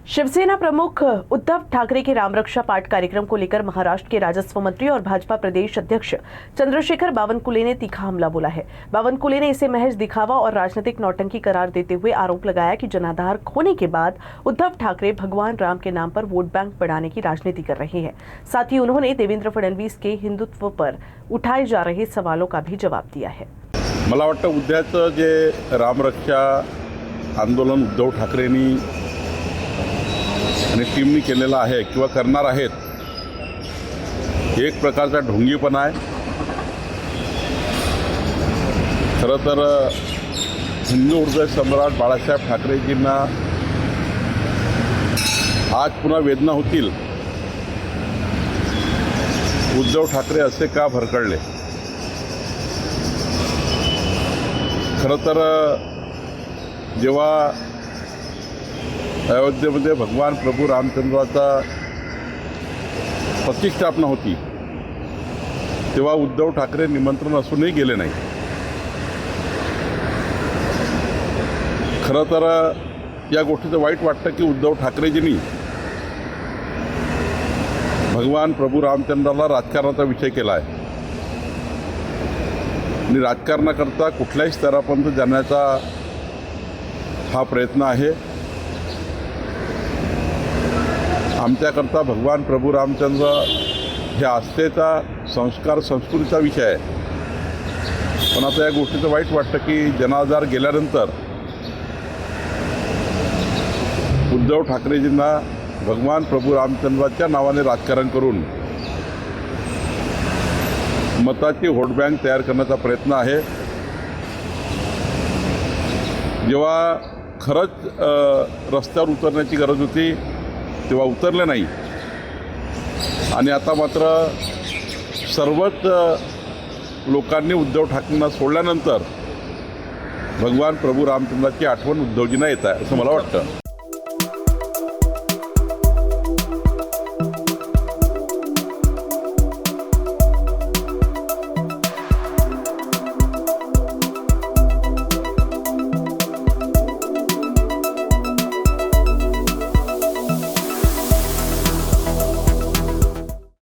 शिवसेना प्रमुख उद्धव ठाकरे के रामरक्षा पाठ कार्यक्रम को लेकर महाराष्ट्र के राजस्व मंत्री और भाजपा प्रदेश अध्यक्ष चंद्रशेखर बावनकुले ने तीखा हमला बोला है। बावनकुले ने इसे महज दिखावा और राजनीतिक नौटंकी करार देते हुए आरोप लगाया कि जनाधार खोने के बाद उद्धव ठाकरे भगवान राम के नाम पर वोट बैंक बढ़ाने की राजनीति कर रहे हैं। साथ ही उन्होंने देवेंद्र फडणवीस के हिंदुत्व पर उठाए जा रहे सवालों का भी जवाब दिया है। मला वाटतं उद्याचं जे रामरक्षा आंदोलन उद्धव ठाकरेंनी आणि टीमनी केलेला आहे किंवा करणार आहेत, एक प्रकारचा ढोंगीपणा आहे। खरं तर हिंदू हृदय सम्राट बाळासाहेब ठाकरेजींना आज पुन्हा वेदना होतील, उद्धव ठाकरे असे का भरकळले। खरं तर जेव्हा अयोध्येमध्ये भगवान प्रभू रामचंद्राचा प्रतिष्ठापना होती तेव्हा उद्धव ठाकरे निमंत्रण असूनही गेले नाही। खरं तर या गोष्टीचं वाईट वाटतं की उद्धव ठाकरेजींनी भगवान प्रभू रामचंद्राला राजकारणाचा विषय केला आहे आणि राजकारणाकरता कुठल्याही स्तरापर्यंत जाण्याचा हा प्रयत्न आहे। आमच्याकरता भगवान प्रभू रामचंद्र हे आस्थेचा संस्कार संस्कृतीचा विषय आहे, पण आता या गोष्टीचं वाईट वाटतं की जनाधार गेल्यानंतर उद्धव ठाकरेजींना भगवान प्रभू रामचंद्राच्या नावाने राजकारण करून मताची व्होट बँक तयार करण्याचा प्रयत्न आहे। जेव्हा खरंच रस्त्यावर उतरण्याची गरज होती तेव्हा उतरले नाही आणि आता मात्र सर्वच लोकांनी उद्धव ठाकरेंना सोडल्यानंतर भगवान प्रभू रामचंद्राची आठवण उद्धवजींना येत आहे असं मला वाटतं।